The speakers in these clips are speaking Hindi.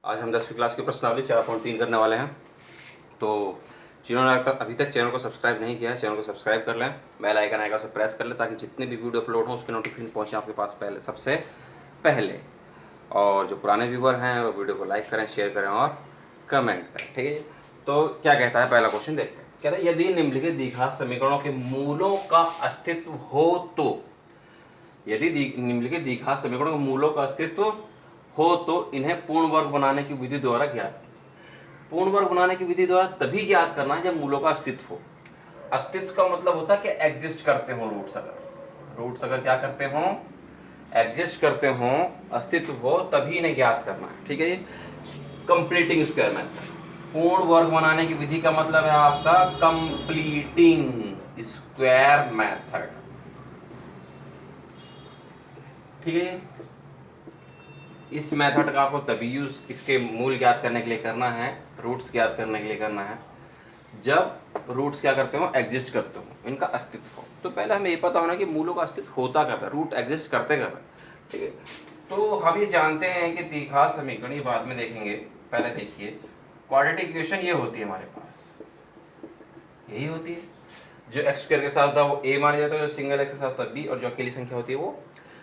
आज हम 10वीं क्लास की प्रश्नावली 4.3 करने वाले हैं। तो जिन्होंने अभी तक चैनल को सब्सक्राइब नहीं किया है, चैनल को सब्सक्राइब कर लें, बेल आइकन आएगा उसे प्रेस कर लें ताकि जितने भी वीडियो अपलोड हों उसके नोटिफिकेशन पहुँचे आपके पास पहले, सबसे पहले। और जो पुराने व्यूवर हैं वो वीडियो को लाइक करें, शेयर करें और कमेंट करें, ठीक है। तो क्या कहता है, पहला क्वेश्चन देखते हैं। कहता है यदि निम्नलिखित द्विघात समीकरणों के मूलों का अस्तित्व हो तो, यदि निम्नलिखित द्विघात समीकरणों के मूलों का अस्तित्व हो तो इन्हें पूर्ण वर्ग बनाने की विधि द्वारा ज्ञात कीजिए। पूर्ण वर्ग बनाने की विधि द्वारा तभी ज्ञात करना है जब मूलों का अस्तित्व हो। अस्तित्व का मतलब होता है कि एग्जिस्ट करते हो रूट्स अगर क्या करते हो, एग्जिस्ट करते हो, अस्तित्व हो, तभी इन्हें ज्ञात करना है, ठीक है जी। कंप्लीटिंग स्क्वायर मेथड, पूर्ण वर्ग बनाने की विधि का मतलब है आपका कंप्लीटिंग स्क्वायर मेथड, ठीक है। इस मेथड का आपको तभी यूज इसके मूल ज्ञात करने के लिए करना है, रूट्स ज्ञात करने के लिए करना है, जब रूट्स क्या करते हो, एग्जिस्ट करते हो, इनका अस्तित्व हो। तो पहले हमें ये पता होना कि मूलों का अस्तित्व होता कब है, रूट एग्जिस्ट करते कब है, ठीक है। तो हम ये जानते हैं कि द्विघात समीकरण, ये बाद में देखेंगे, पहले देखिए क्वाड्रेटिक इक्वेशन ये होती है हमारे पास, यही होती है। जो एक्स स्क्वायर के साथ था वो ए मानी जाता है, जो सिंगल एक्स के साथ था बी, और जो अकेली संख्या होती है वो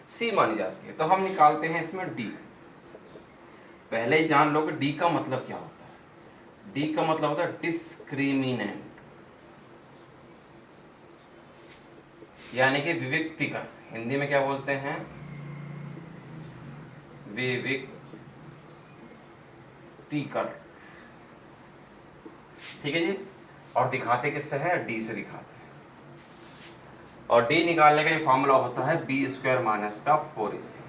सी मानी जाती है। तो हम निकालते हैं इसमें डी। पहले ही जान लो कि डी का मतलब क्या होता है। डी का मतलब होता है डिस्क्रिमिनेंट, यानी कि विविक्तिकर। हिंदी में क्या बोलते हैं, विविक्तिकर, ठीक है जी। और दिखाते किससे है, डी से दिखाते हैं। और डी निकालने का ये फॉर्मूला होता है बी स्क्वायर माइनस का 4ac।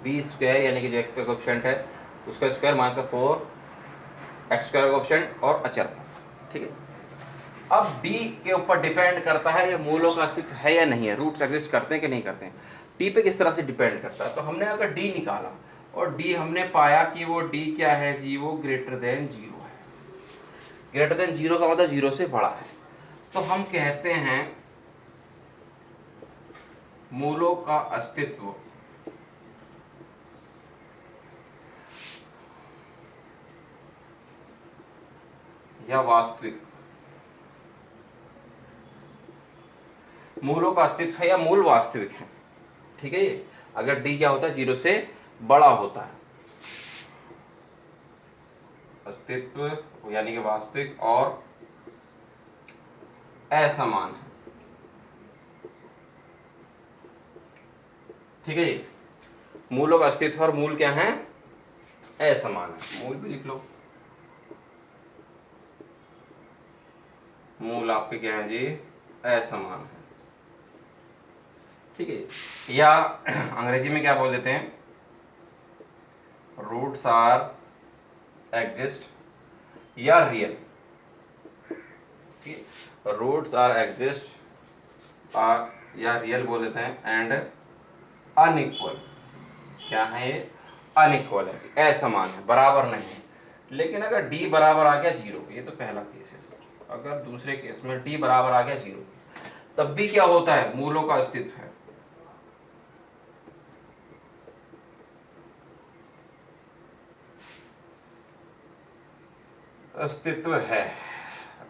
बी स्क्वायर यानी कि जो एक्स का कोएफिशिएंट है उसका स्क्वायर माइनस का 4 एक्स स्क्वायर का कोएफिशिएंट और अचर पद, ठीक है। अब डी के ऊपर डिपेंड करता है ये मूलों का अस्तित्व है या नहीं है, रूट्स एग्जिस्ट करते हैं कि नहीं करते हैं। डी पे किस तरह से डिपेंड करता है, तो हमने अगर डी निकाला और डी हमने पाया कि वो डी क्या है जी, वो ग्रेटर देन जीरो है। ग्रेटर देन जीरो का मतलब जीरो से बड़ा है, तो हम कहते हैं मूलों का अस्तित्व या वास्तविक, मूलों का अस्तित्व है या मूल वास्तविक है, ठीक है। ये अगर डी क्या होता है, जीरो से बड़ा होता है, अस्तित्व यानी कि वास्तविक और असमान है, ठीक है जी। मूलों का अस्तित्व और मूल क्या है, असमान है। मूल भी लिख लो, मूल आपके क्या है जी, असमान है, ठीक है। या अंग्रेजी में क्या बोल देते हैं, रूट्स आर एग्जिस्ट या रियल, रूट्स आर एग्जिस्ट या रियल बोल देते हैं, एंड अनइक्वल, क्या है ये, अनइक्वल है जी, असमान है, बराबर नहीं है। लेकिन अगर डी बराबर आ गया जीरो, ये तो पहला केस है समझो। अगर दूसरे केस में डी बराबर आ गया जीरो, तब भी क्या होता है, मूलों का अस्तित्व है। अस्तित्व है,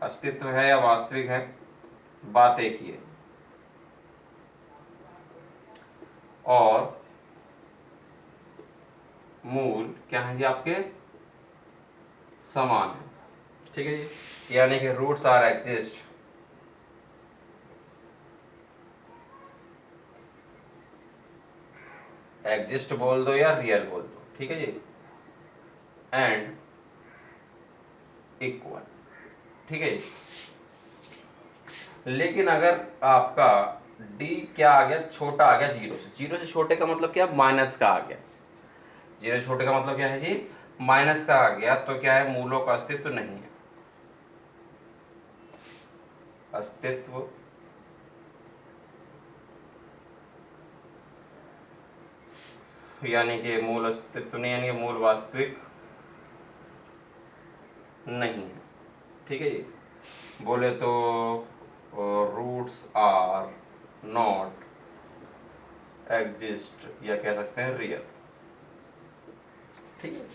अस्तित्व है या वास्तविक है, बात एक ही है। और मूल क्या है जी, आपके समान है, ठीक है जी। यानी कि रूट्स आर एग्जिस्ट एग्जिस्ट बोल दो या रियल बोल दो, ठीक है जी, एंड इक्वल, ठीक है जी। लेकिन अगर आपका डी क्या आ गया, छोटा आ गया जीरो से, जीरो से छोटे का मतलब क्या, माइनस का आ गया। जीरो से छोटे का मतलब क्या है जी, माइनस का आ गया, तो क्या है, मूलों का अस्तित्व नहीं है। अस्तित्व यानी कि मूल अस्तित्व नहीं, यानी कि मूल वास्तविक नहीं है, ठीक है जी। बोले तो रूट्स आर नॉट एग्जिस्ट, या कह सकते हैं रियल, ठीक है।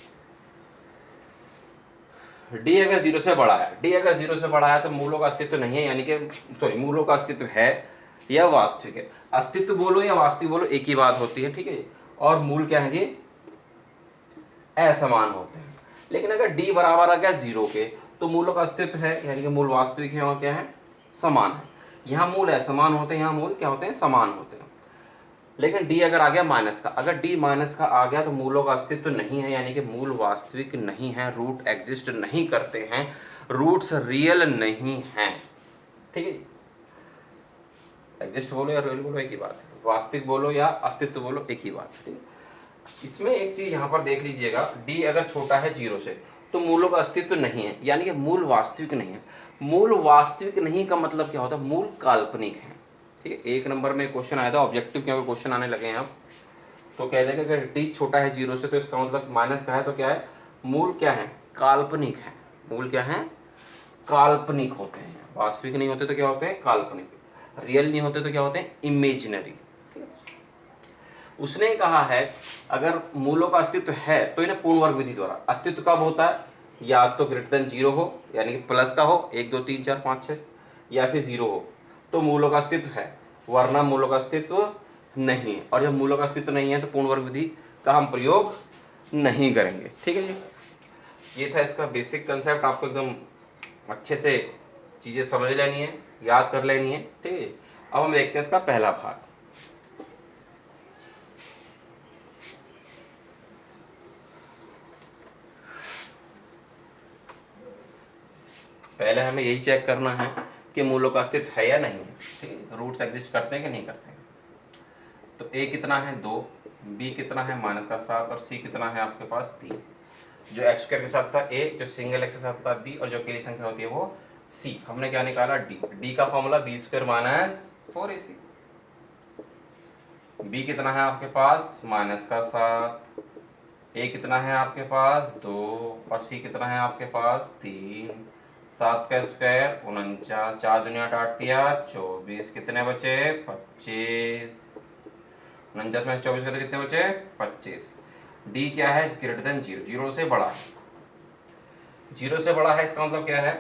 डी अगर जीरो से बड़ा है, डी अगर जीरो से बड़ा है तो मूलों का अस्तित्व नहीं है, यानी कि सॉरी मूलों का अस्तित्व है या वास्तविक है। अस्तित्व बोलो या वास्तविक बोलो एक ही बात होती है, ठीक है। और मूल क्या है जी, असमान होते हैं। लेकिन अगर डी बराबर आ गया जीरो के तो मूलों का अस्तित्व है, यानी कि मूल वास्तविक है और क्या है, समान है। यहाँ मूल असमान होते हैं, यहाँ मूल क्या होते हैं, समान होते हैं। लेकिन डी अगर आ गया माइनस का, अगर डी माइनस का आ गया तो मूलों का अस्तित्व नहीं है, यानी कि मूल वास्तविक नहीं है, रूट एग्जिस्ट नहीं करते हैं, रूट्स रियल नहीं हैं, ठीक है। एग्जिस्ट बोलो या रियल बोलो एक ही बात है, वास्तविक बोलो या अस्तित्व बोलो एक ही बात है, ठीक है। इसमें एक चीज यहाँ पर देख लीजिएगा, डी अगर छोटा है जीरो से तो मूलों का अस्तित्व नहीं है, यानी कि मूल वास्तविक नहीं है। मूल वास्तविक नहीं का मतलब क्या होता है, मूल काल्पनिक है, ठीक है। एक नंबर में क्वेश्चन आया था ऑब्जेक्टिव के अगर क्वेश्चन आने लगे हैं अब तो कह देंगे कि डी छोटा है जीरो से तो इसका मतलब माइनस का है, तो क्या है, मूल क्या है, काल्पनिक है। मूल क्या है, काल्पनिक होते हैं, वास्तविक नहीं होते तो क्या होते हैं, काल्पनिक। रियल नहीं होते तो क्या होते हैं, इमेजिनरी। उसने कहा है अगर मूलों का अस्तित्व है तो इन्हें पूर्ण वर्ग विधि द्वारा, अस्तित्व कब होता है, या तो ग्रेटर देन जीरो हो यानी कि प्लस का हो 1 2 3 4 5 6, या फिर जीरो हो तो मूलों का अस्तित्व है, वरना मूलों का अस्तित्व नहीं है। और जब मूलों का अस्तित्व नहीं है तो पूर्ण वर्ग विधि का हम प्रयोग नहीं करेंगे, ठीक है जी। ये था इसका बेसिक कंसेप्ट, आपको एकदम अच्छे से चीज़ें समझ लेनी है, याद कर लेनी है, ठीक है। अब हम देखते हैं इसका पहला भाग। पहले हमें यही चेक करना है कि मूलों का अस्तित्व है या नहीं है, ठीक है, रूट्स एग्जिस्ट करते हैं कि नहीं करते हैं। तो ए कितना है 2, बी कितना है -7 और सी कितना है आपके पास 3। जो एक्स स्क्वायर के साथ था ए, जो सिंगल एक्स के साथ था बी, और जो अकेली संख्या होती है वो सी। हमने क्या निकाला, डी। डी का formula B square -4ac। B कितना है आपके पास -7, ए कितना है आपके पास 2 और सी कितना है आपके पास 3। 7 का स्क्वायर 49, 4 दूनी 8 दिया 24, कितने बचे 25। 49 में 24 का तो कितने बचे 25। डी क्या है, ग्रेटर देन जीरो, जीरो से बड़ा है। जीरो से बड़ा है इसका मतलब क्या है,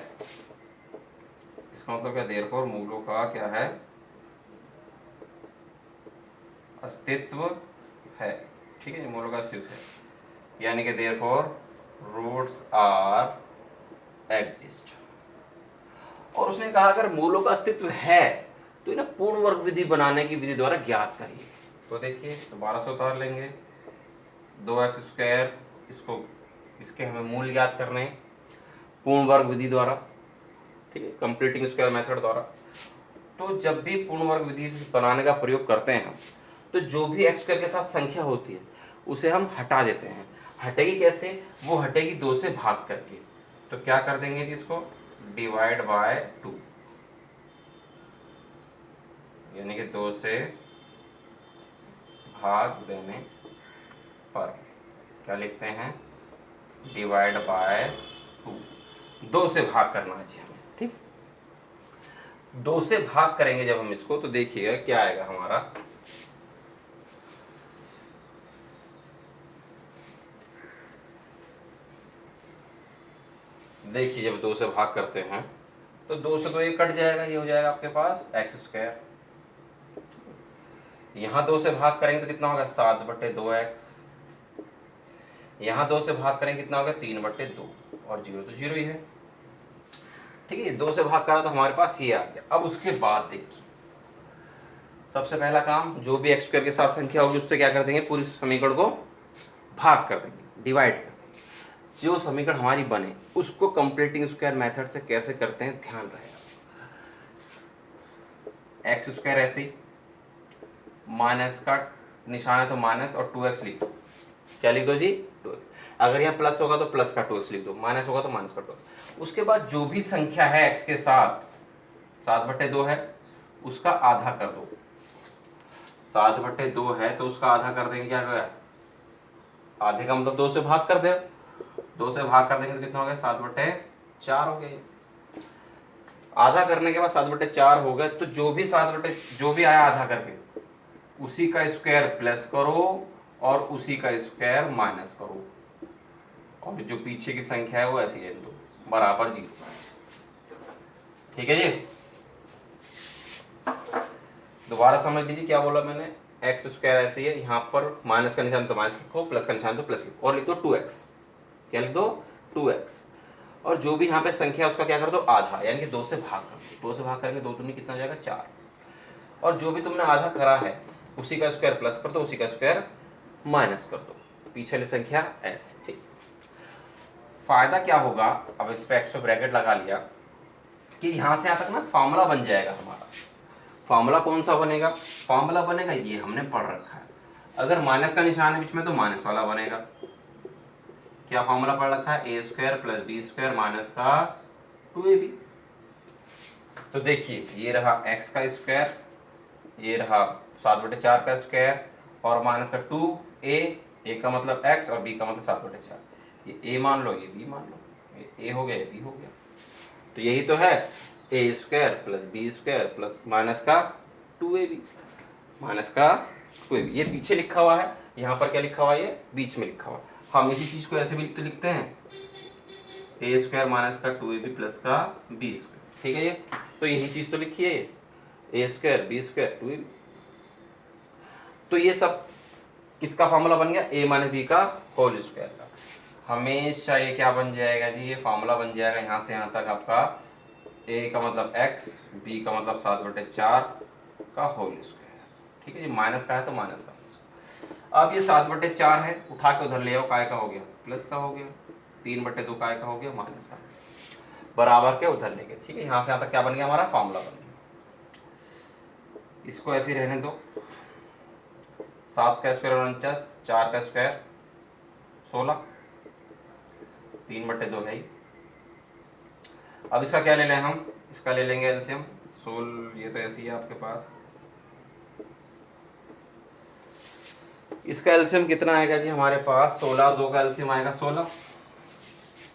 इसका मतलब क्या, देयरफॉर मूलों का क्या है, अस्तित्व है, ठीक है, मूलों का अस्तित्व है, यानी कि देयरफॉर रूट्स आर एग्जिस्ट। और उसने कहा अगर मूलों का अस्तित्व है तो इन्हें पूर्ण वर्ग विधि बनाने की विधि द्वारा ज्ञात करिए। तो देखिए दोबारा से उतार लेंगे, 2x², इसको इसके हमें मूल ज्ञात करने हैं पूर्ण वर्ग विधि द्वारा, ठीक है, कंप्लीटिंग स्क्वायर मेथड द्वारा। तो जब भी पूर्ण वर्ग विधि से बनाने का प्रयोग करते हैं तो जो भी x² के साथ संख्या होती है उसे हम हटा देते हैं। हटेगी कैसे, वो हटेगी 2 से भाग करके। तो क्या कर देंगे जिसको, डिवाइड बाय 2, यानी कि 2 से भाग देने पर क्या लिखते हैं, डिवाइड बाय 2। 2 से भाग करना चाहिए हमें, ठीक। 2 से भाग करेंगे जब हम इसको तो देखिएगा क्या आएगा हमारा, देखिए जब 2 से भाग करते हैं तो 2 से तो ये कट जाएगा, ये हो जाएगा आपके पास x²। यहाँ 2 से भाग करेंगे तो कितना होगा 7/2x। यहाँ 2 से भाग करेंगे कितना होगा 3/2, और जीरो तो जीरो ही है, ठीक है। 2 से भाग करा तो हमारे पास ये आ गया। अब उसके बाद देखिए सबसे पहला काम, जो भी x² के साथ संख्या होगी उससे क्या कर देंगे, पूरी समीकरण को भाग कर देंगे, डिवाइड कर देंगे। जो समीकरण हमारी बने उसको कंप्लीटिंग स्क्वायर मेथड से कैसे करते हैं ध्यान रहेगा। x² ऐसे ही, माइनस का निशान है तो माइनस और 2x लिख दो, क्या लिख दो जी 2x। अगर यहाँ प्लस होगा तो प्लस का 2x लिख दो, माइनस होगा तो माइनस का 2x। उसके बाद जो भी संख्या है x के साथ 7/2 है उसका आधा कर दो, 7/2 है तो उसका आधा कर देंगे, क्या करेगा, आधे का मतलब 2 से भाग कर दे, 2 से भाग कर देंगे तो कितना हो गया 7/4 हो गया। आधा करने के बाद 7/4 हो गए तो जो भी आया आधा करके उसी का स्क्वायर प्लस करो और उसी का स्क्वायर माइनस करो, और जो पीछे की संख्या है वो ऐसी है दो, बराबर 0। ठीक है जी, दोबारा समझ लीजिए क्या बोला मैंने। एक्स स्क्वायर ऐसे ही है, यहाँ पर माइनस का निशान तो माइनस लिखो, प्लस का निशान तो प्लस लिखो, और लिख दो 2x। क्या लिख दो? 2x। और जो भी यहाँ पे संख्या है उसका क्या कर दो? आधा, यानी कि 2 से भाग कर दो। 2 से भाग करेंगे 2 दूनी कितना हो जाएगा? 4। और जो भी तुमने आधा करा है उसी का स्क्वायर प्लस कर दो, उसी का स्क्वायर माइनस कर दो, पीछे वाली संख्या ऐसे। ठीक, फायदा क्या होगा, अब इस पे एक्स पे ब्रैकेट लगा लिया कि यहाँ से यहाँ तक ना फॉर्मूला बन जाएगा हमारा। फॉर्मूला कौन सा बनेगा? फॉर्मूला बनेगा ये हमने पढ़ रखा है। अगर माइनस का निशान है बीच में तो माइनस वाला बनेगा। क्या फॉर्मूला पढ़ रखा है? A square plus B square minus का 2ab। तो देखिए ये रहा x का स्क्वायर, ये रहा 7/4 का स्क्वायर, और माइनस का 2a। a का मतलब x और b का मतलब 7/4। ये a मान लो, ये b मान लो, ये a हो गया, ये b हो गया। तो यही तो है A square plus B square plus minus का 2ab, माइनस का 2ab। ये पीछे लिखा हुआ है, यहाँ पर क्या लिखा हुआ है? ये बीच में लिखा हुआ है। हम इसी चीज को ऐसे भी तो लिखते हैं, ए स्क्वायर माइनस का 2ab प्लस का बी स्क्वायर। ठीक है, ये तो यही चीज तो लिखी है, ये ए स्क्वायर बी स्क्वायर 2ab। तो ये सब किसका फॉर्मूला बन गया? ए माइनस बी का होल स्क्वायर का। हमेशा ये क्या बन जाएगा जी? ये फॉर्मूला बन जाएगा यहाँ से यहाँ तक आपका ए का मतलब x, बी का मतलब 7/4 का होल स्क्वायर। ठीक है जी, माइनस का है तो माइनस का। अब ये 7/4 है, उठा के उधर ले आओ, काय का हो गया? प्लस का हो गया। 3/2 काय का हो गया? माइनस का। बराबर के उधर लेके। ठीक है, यहाँ से यहाँ तक क्या बन गया? हमारा फॉर्मूला बन गया। इसको ऐसे ही रहने दो। 7 का स्क्वायर 49, 4 का स्क्वायर 16, 3/2 है ही। अब इसका क्या ले लें हम? इसका ले लेंगे एलसीएम। सोल ये तो ऐसी है आपके पास। इसका एलसीएम कितना आएगा जी हमारे पास? 16 और 2 का एलसीएम आएगा 16।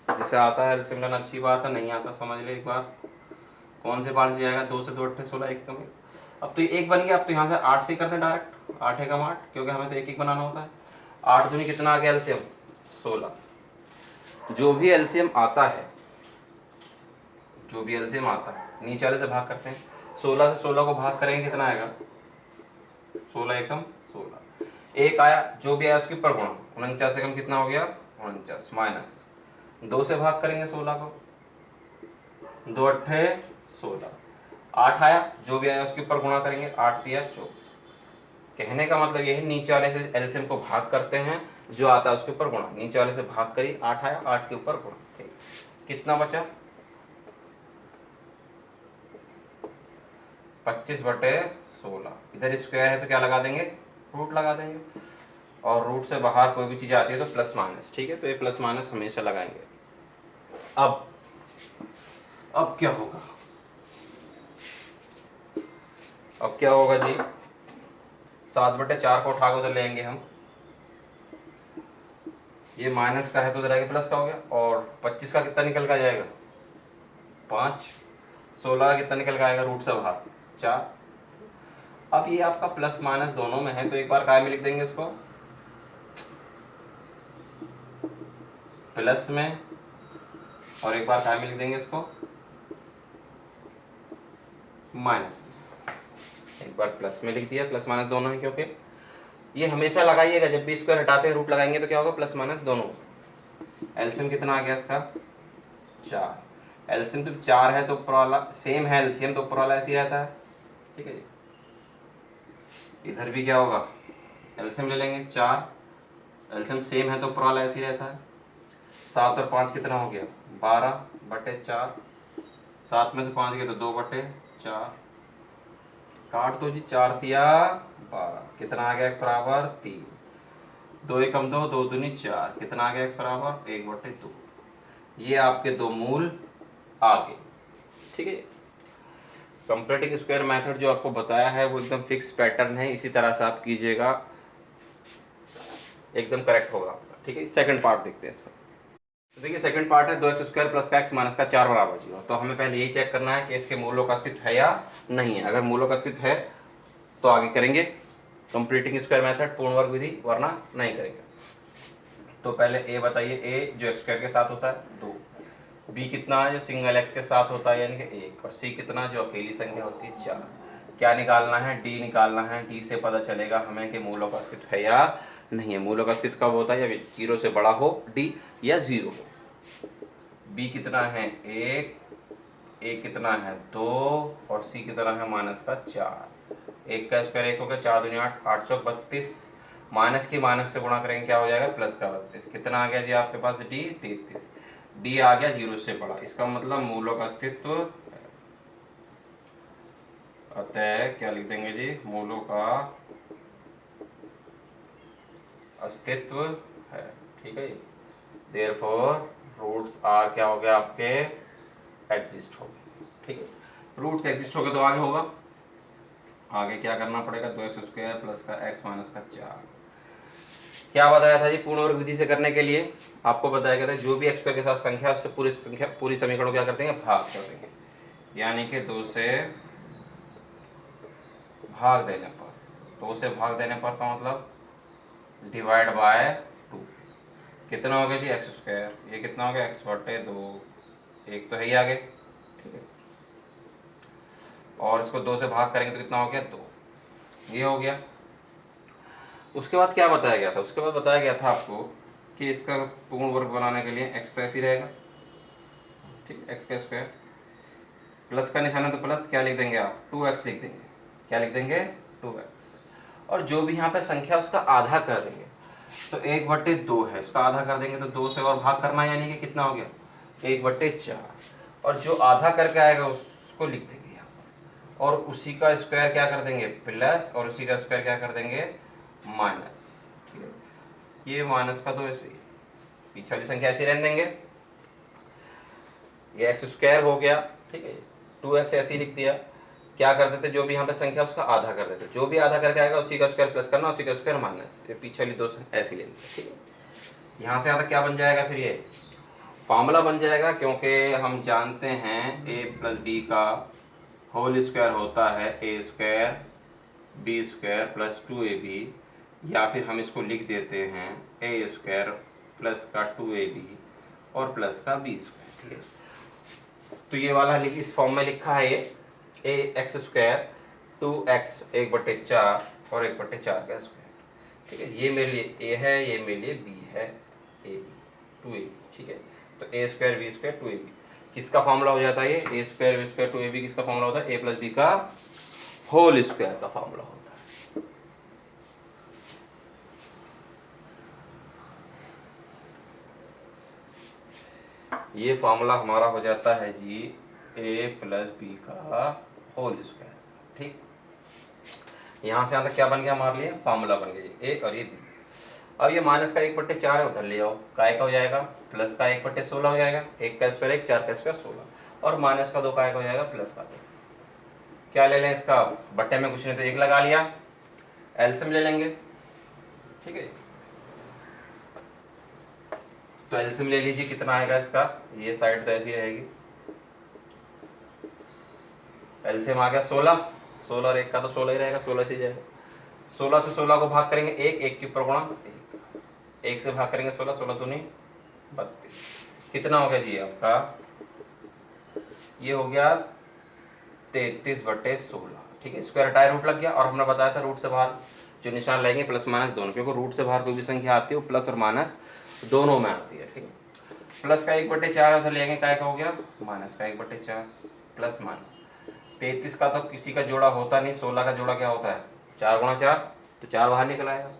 जैसे आता है एलसीएम लेना अच्छी बात है, नहीं आता समझ ले एक बार। कौन से पार्ट से जाएगा? 2 से 2 8 16, एक कम। अब तो ये एक बन गया। अब तो यहाँ से 8 से करते हैं डायरेक्ट। 8 एकम 8, क्योंकि हमें तो एक एक बनाना होता है। 8 दूनी कितना आ गया एलसीएम? 16। जो भी एलसीएम आता है, जो भी एलसीएम आता है, नीचे वाले से भाग करते हैं। 16 से 16 को भाग करेंगे कितना आएगा? 16 एकम 16। एक आया, जो भी आया उसके ऊपर गुणा। 49 एकम कितना हो गया? 49 माइनस 2 से भाग करेंगे 16 को, 2 अट्ठे 16। 8 आया, जो भी आया उसके ऊपर गुणा करेंगे, 8 तिया 24। कहने का मतलब ये है, नीचे वाले से एलसीएम को भाग करते हैं, जो आता है उसके ऊपर गुणा। नीचे वाले से भाग करी, 8 आया, 8 के ऊपर गुणा। ठीक, कितना बचा? 25/16। इधर स्क्वायर है तो क्या लगा देंगे? रूट लगा देंगे। और रूट से बाहर कोई भी चीज आती है तो प्लस माइनस। ठीक है, तो ये प्लस माइनस हमेशा लगाएंगे। अब क्या होगा? अब क्या होगा जी? 7/4 को उठा के उधर लेंगे हम। ये माइनस का है तो उधर आगे प्लस का हो गया। और 25 का कितना निकल का जाएगा? 5। 16 का कितना निकल का आएगा रूट से बाहर? 4। अब ये आपका प्लस माइनस दोनों में है, तो एक बार काय में लिख देंगे इसको? प्लस में। और एक बार काय में लिख देंगे इसको? माइनस में। एक बार प्लस में लिख दिया, प्लस माइनस दोनों है, क्योंकि ये हमेशा लगाइएगा जब भी स्क्वायर हटाते हैं रूट लगाएंगे तो क्या होगा? प्लस माइनस दोनों। एलसीएम कितना आ गया इसका? 4। एलसीएम तो 4 है तो ऊपर वाला सेम है, एलसीएम तो ऊपर वाला ऐसे ही रहता है। ठीक है जी, इधर भी क्या होगा? एलसीएम ले लेंगे 4। एलसीएम सेम है तो ऊपर वाला ऐसे ही रहता है। 7 और 5 कितना हो गया? 12/4। 7 में से 5 गया तो 2/4। काट दो जी, 4 तिया 12। कितना आ गया? x बराबर 3। 2 एकम 2, 2 दूनी 4। कितना आ गया? x बराबर 1/2। ये आपके दो मूल आ गए। ठीक है, कंप्लीटिंग स्क्वायर मेथड जो आपको बताया है वो एकदम फिक्स पैटर्न है, इसी तरह से आप कीजिएगा, एकदम करेक्ट होगा आपका। ठीक है, सेकंड पार्ट देखते हैं इसका। तो देखिए सेकंड पार्ट है 2x² प्लस का x माइनस का 4 बराबर 0। तो हमें पहले यही चेक करना है कि इसके मूलों का अस्तित्व है या नहीं है। अगर मूलों का अस्तित्व है तो आगे करेंगे कंप्लीटिंग स्क्वायर मेथड, पूर्ण वर्ग विधि, वरना नहीं करेंगे। तो पहले a बताइए। a जो x² के साथ होता है 2, बी कितना है जो सिंगल एक्स के साथ होता है यानी कि 1, और सी कितना जो अकेली संख्या होती है 4। क्या निकालना है? डी निकालना है। डी से पता चलेगा हमें कि मूलों का अस्तित्व है या नहीं है। मूलों का अस्तित्व कब होता है? जब 0 से बड़ा हो डी या 0 हो। बी कितना है? 1, ए कितना है? 2, और सी कितना है? माइनस का 4। 1 का स्क्वायर 1 हो गया, 4 दूनी 8, 8 चौक 32। माइनस की माइनस से गुणा करेंगे क्या हो जाएगा? प्लस का 32। कितना आ गया जी आपके पास? डी 33। डी आ गया 0 से बड़ा, इसका मतलब मूलों का अस्तित्व। अतः क्या लिख देंगे जी? मूलों का अस्तित्व है। ठीक है, देयरफॉर रूट्स आर क्या हो गया आपके? एग्जिस्ट हो गए। ठीक है, रूट्स एग्जिस्ट हो गए तो आगे होगा, आगे क्या करना पड़ेगा? 2x² प्लस का x माइनस का 4। क्या बताया था जी पूर्ण वर्ग विधि से करने के लिए? आपको बताया गया था जो भी x² के साथ संख्या है उससे पूरी समीकरण को क्या कर देंगे? भाग कर देंगे। यानी कि 2 से भाग देने पर, 2 से भाग देने पर का मतलब डिवाइड बाय 2। कितना हो गया जी? x²। ये कितना हो गया? x/2। एक तो है ही आगे। ठीक है, और इसको 2 से भाग करेंगे तो कितना हो गया? 2। ये हो गया। उसके बाद क्या बताया गया था? उसके बाद बताया गया था आपको कि इसका पूर्ण वर्ग बनाने के लिए x तो ऐसे ही रहेगा। ठीक है, x²। प्लस का निशान है तो प्लस, क्या लिख देंगे आप? 2x लिख देंगे। क्या लिख देंगे? 2x। और जो भी यहाँ पे संख्या उसका आधा कर देंगे, तो 1/2 है, उसका आधा कर देंगे तो 2 से और भाग करना है, यानी कि कितना हो गया? 1/4। और जो आधा करके आएगा उसको लिख देंगे यहाँ पर, और उसी का स्क्वायर क्या कर देंगे? प्लस, और उसी का स्क्वायर क्या कर देंगे? माइनस। ठीक है, ये माइनस का तो ऐसे ही, पीछे वाली संख्या ऐसे रहने देंगे। ये x² हो गया। ठीक है, 2x ऐसे ही लिख दिया। क्या कर देते? जो भी यहाँ पे संख्या उसका आधा कर देते, जो भी आधा करके आएगा उसी का स्क्वायर प्लस करना, उसी का स्क्वायर माइनस, ये पीछे वाली 2 ऐसे ही लेंगे। ठीक है, यहाँ से आधा क्या बन जाएगा? फिर ये फॉर्मूला बन जाएगा, क्योंकि हम जानते हैं a प्लस बी का होल स्क्वायर होता है a² b² प्लस 2ab, या फिर हम इसको लिख देते हैं a² प्लस का 2ab और प्लस का b²। ठीक है, तो ये वाला इस फॉर्म में लिखा है ये ax², 2x 1/4 और 1/4 का स्क्वायर। ठीक है, ये मेरे लिए a है, ये मेरे लिए b है, ab 2ab। ठीक है, तो a² b² 2ab किसका फॉर्मूला हो जाता है? ये a² b² 2ab किसका फॉर्मूला होता है? a प्लस बी का होल स्क्वायर का फॉर्मूला होता है। ये फॉर्मूला हमारा हो जाता है जी a प्लस बी का होल स्क्वायर। ठीक, यहाँ से यहाँ तक क्या बन गया हमारे लिए? फॉर्मूला बन गया जी a और ये b। अब ये माइनस का 1/4 है, उधर ले जाओ, काय का हो जाएगा? प्लस का 1/16 हो जाएगा। 1 का स्क्वायर 1, 4 का स्क्वायर 16, और माइनस का 2 काय का हो जाएगा? प्लस का 2। क्या ले लें इसका? बट्टे में कुछ नहीं तो 1 लगा लिया, एलसीएम ले लेंगे। ठीक है, तो एलसीएम ले लीजिए, कितना आएगा इसका? ये साइड तो ऐसी रहेगी, एलसीएम आ गया 16। 16 और 1 का तो 16 ही रहेगा, 16 से जाएगा। 16 से 16 को भाग करेंगे 1, 1 के ऊपर गुणा 1, 1 से भाग करेंगे 16, 16 दूनी 32। कितना हो गया जी आपका? ये हो गया 33/16। ठीक है, स्क्वायर हटाए रूट लग गया, और हमने बताया था रूट से बाहर जो निशान लगेंगे प्लस माइनस दोनों, क्योंकि रूट से बाहर कोई भी संख्या आती है वो प्लस और माइनस दोनों में आती है। ठीक है, प्लस का 1/4 उधर लेंगे, काय का हो गया? माइनस का 1/4 प्लस माइनस 33 का तो किसी का जोड़ा होता नहीं, 16 का जोड़ा क्या होता है? 4 गुणा 4, तो 4 बाहर निकल आएगा।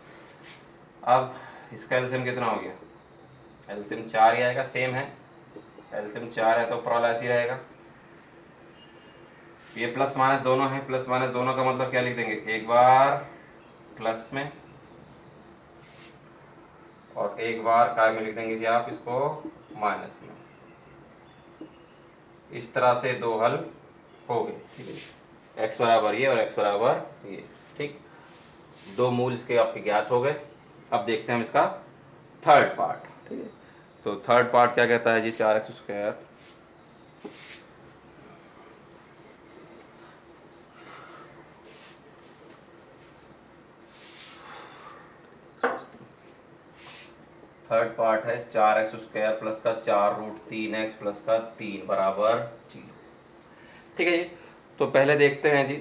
अब इसका एलसीएम कितना हो गया? एलसीएम 4 ही आएगा, सेम है, एलसीएम 4 है तो ऊपर वाला ऐसे ही रहेगा। ये प्लस माइनस दोनों है, प्लस माइनस दोनों का मतलब क्या लिख देंगे? एक बार प्लस में और एक बार काय में लिख देंगे जी आप इसको माइनस में। इस तरह से 2 हल हो गए। ठीक है, x बराबर ये और x बराबर ये। ठीक, 2 मूल इसके आपके ज्ञात हो गए। अब देखते हैं हम इसका थर्ड पार्ट। ठीक है, तो थर्ड पार्ट क्या कहता है जी? 4x² थर्ड पार्ट है 4x² प्लस का 4√3x प्लस का 3 बराबर 0। ठीक है जी। तो पहले देखते हैं जी,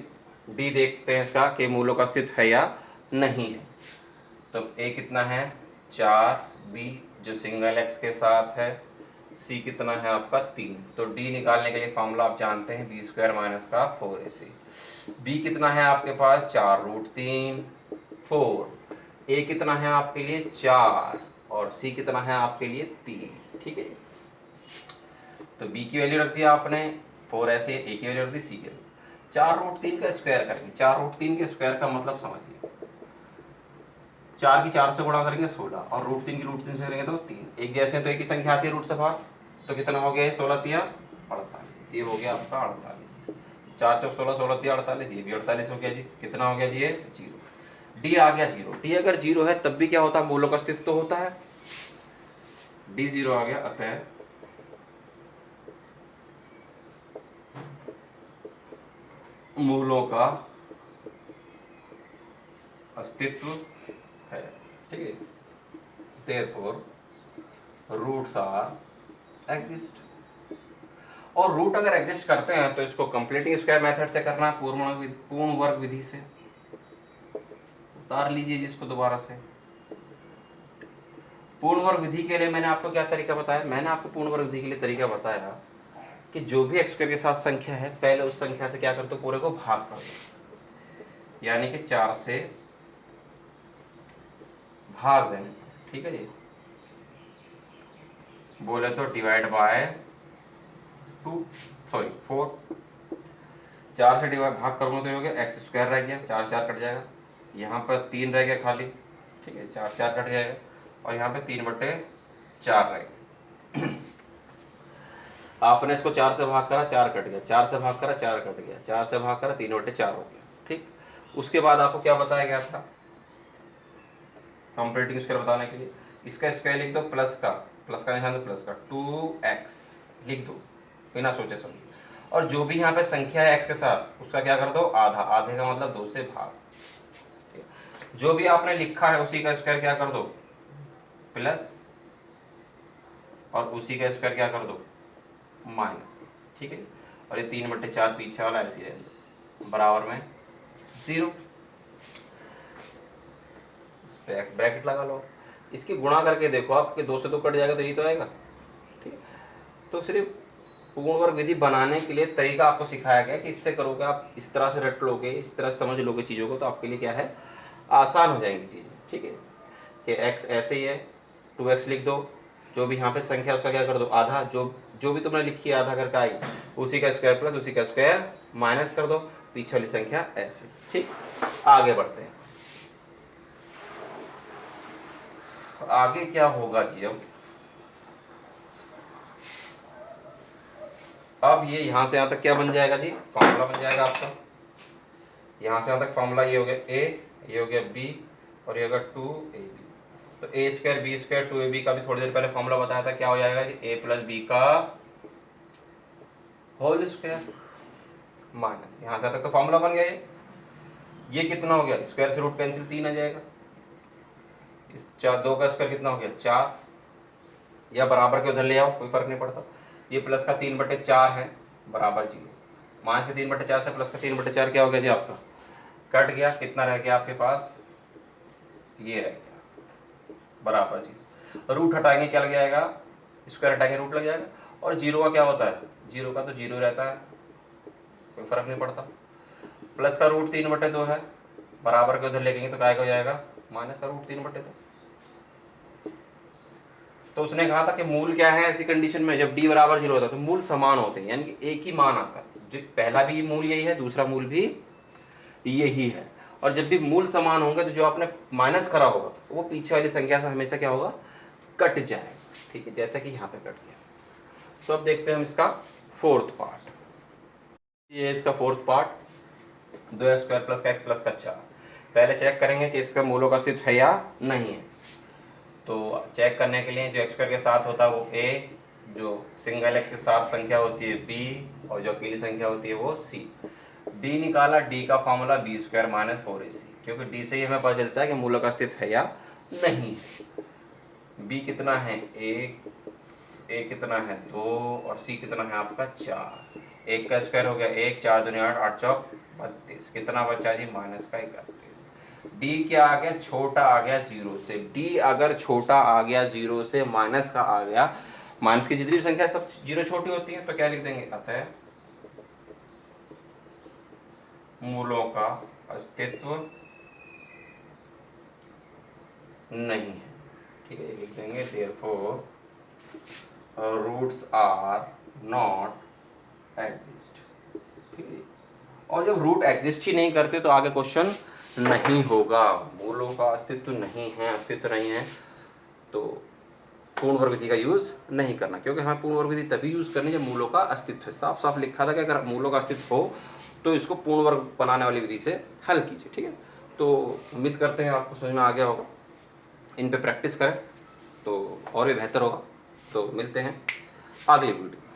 डी देखते हैं इसका कि मूलों का अस्तित्व है या नहीं है। तो ए कितना है 4, बी जो सिंगल एक्स के साथ है, सी कितना है आपका 3। तो डी निकालने के लिए फॉर्मूला आप जानते हैं b² माइनस का 4ac। बी कितना है आपके पास 4√3 4। ए कितना है आपके लिए 4 और सी कितना है आपके लिए 3। ठीक है। तो बी की वैल्यू रख दिया आपने 4ac, ए की वैल्यू रख दी, सी की। 4√3 का स्क्वायर करेंगे। 4√3 के स्क्वायर का मतलब समझिए, 4 की 4 से गुणा करेंगे 16 और √3 की √3 से करेंगे तो 3। एक जैसे हैं तो एक ही संख्या आती है रूट से बाहर, तो कितना हो गया 16 तिया 48। ये हो गया आपका 48। 4 चौक 16, 16 तिया 48, ये भी 48 हो गया जी। कितना हो गया जी ये 0। डी आ गया 0। डी अगर 0 है तब भी क्या होता है, मूलों का अस्तित्व तो होता है। डी 0 आ गया, अतः मूलों का अस्तित्व है। ठीक है। Therefore roots are exist. और रूट अगर एग्जिस्ट करते हैं तो इसको कंप्लीटिंग स्क्वायर मेथड से करना, पूर्ण वर्ग विधि से। उतार लीजिए जिसको दोबारा से। पूर्ण वर्ग विधि के लिए मैंने आपको क्या तरीका बताया, मैंने आपको पूर्ण वर्ग विधि के लिए तरीका बताया कि जो भी x² के साथ संख्या है पहले उस संख्या से क्या कर दो, पूरे को भाग कर दो, यानी कि 4 से भाग देंगे। ठीक है जी। बोले तो डिवाइड बाय 4। 4 से डिवाइड भाग करूँगा तो ये हो गया x² रह गया, 4 4 कट जाएगा, यहाँ पर 3 रह गया खाली। ठीक है, 4 4 कट जाएगा और यहाँ पे 3/4 रह गया। आपने इसको 4 से भाग करा 4 कट गया, 4 से भाग करा 4 कट गया, 4 से भाग करा 3/4 हो गया। ठीक। उसके बाद आपको क्या बताया गया था कंप्लीटिंग स्क्वायर बताने के लिए, इसका स्क्वायर लिख दो, प्लस का निशान दो, प्लस का 2x लिख दो बिना सोचे समझे। और जो भी यहाँ पे संख्या है x के साथ उसका क्या कर दो आधा, आधे का मतलब 2 से भाग। जो भी आपने लिखा है उसी का स्क्वायर क्या कर दो प्लस, और उसी का स्क्वायर क्या कर दो माइनस। ठीक है। और ये 3/4 पीछे वाला ऐसे रहेगा बराबर में 0। ब्रैकेट लगा लो, इसकी गुणा करके देखो आपके 2 से 2 कट जाएगा तो यही तो आएगा। ठीक है। तो सिर्फ पूर्ण वर्ग विधि बनाने के लिए तरीका आपको सिखाया गया कि इससे करोगे आप, इस तरह से रट लोगे, इस तरह से समझ लोगे चीज़ों को, तो आपके लिए क्या है आसान हो जाएंगी चीज़ें। ठीक है। कि x ऐसे ही है, 2x लिख दो, जो भी यहाँ पे संख्या उसका क्या कर दो आधा, जो भी तुमने लिखी है आधा करके आई उसी का स्क्वायर प्लस उसी का स्क्वायर माइनस कर दो, पीछे वाली संख्या ऐसे। ठीक। आगे बढ़ते हैं। आगे क्या होगा जी, अब ये यहाँ से यहाँ तक क्या बन जाएगा जी, फॉर्मूला बन जाएगा आपका। यहाँ से यहाँ तक फॉर्मूला ये हो गया a, ये हो गया b और ये होगा 2ab। तो a² b² 2ab का भी थोड़ी देर पहले फॉर्मूला बताया था, क्या हो जाएगा जी a + b का होल स्क्वायर माइनस, यहाँ से यहाँ तक तो फॉर्मूला बन गया। ये कितना हो गया, स्क्वायर से रूट कैंसिल 3 आ जाएगा, इस 2 का स्क्वायर कितना हो गया 4, या बराबर के उधर ले आओ कोई फर्क नहीं पड़ता। ये प्लस का 3/4 है बराबर 0, माइनस के 3/4 से प्लस का 3/4 क्या हो गया जी आपका कट गया, कितना रह गया आपके पास ये रह गया बराबर 0। रूट हटाएंगे क्या लग जाएगा, स्क्वायर हटाएंगे रूट लग जाएगा, और 0 का क्या होता है 0 का तो 0 रहता है, कोई फर्क नहीं पड़ता। प्लस का रूट 3/2 है, बराबर के उधर लेंगे तो क्या हो जाएगा माइनस का रूट 3/2। तो उसने कहा था कि मूल क्या है ऐसी कंडीशन में जब d बराबर 0 होता है तो मूल समान होते हैं, यानी कि एक ही मान आता है। जो पहला भी मूल यही है, दूसरा मूल भी यही है, और जब भी मूल समान होंगे तो जो आपने माइनस करा होगा वो पीछे वाली संख्या से हमेशा क्या होगा कट जाएगा। ठीक है, जैसा कि यहाँ पे कट गया। तो अब देखते हैं हम इसका 4th पार्ट। ये इसका 4th पार्ट 2x² प्लस का x प्लस का 4। पहले चेक करेंगे कि इसका मूलों का अस्तित्व है या नहीं है। तो चेक करने के लिए जो x² के साथ होता है वो a, जो सिंगल x के साथ संख्या होती है b, और जो अकेली संख्या होती है वो c। d निकाला, d का फॉर्मूला b² - 4ac, क्योंकि d से ही हमें पता चलता है कि मूलों का अस्तित्व है या नहीं है। बी कितना है 1, ए कितना है 2 और सी कितना है आपका 4। 1 का स्क्वायर हो गया 1, 4 दूनी 8, 8 चौक 32, कितना बचा जी माइनस का 31। डी क्या आ गया, छोटा आ गया 0 से। डी अगर छोटा आ गया 0 से, माइनस का आ गया, माइनस की जितनी भी संख्या सब 0 छोटी होती है, तो क्या लिख देंगे, अतः मूलों का अस्तित्व नहीं है। ठीक है, लिख देंगे therefore roots are not exist. ठीक है, और जब रूट एग्जिस्ट ही नहीं करते तो आगे क्वेश्चन नहीं होगा। मूलों का अस्तित्व नहीं है, अस्तित्व नहीं है तो पूर्ण वर्ग विधि का यूज नहीं करना, क्योंकि हमें पूर्ण वर्ग विधि तभी यूज करनी जब मूलों का अस्तित्व है। साफ साफ लिखा था कि अगर मूलों का अस्तित्व हो तो इसको पूर्ण वर्ग बनाने वाली विधि से हल कीजिए। ठीक है, तो उम्मीद करते हैं आपको समझ में आ गया होगा। इन पे प्रैक्टिस करें तो और भी बेहतर होगा। तो मिलते हैं अगली वीडियो।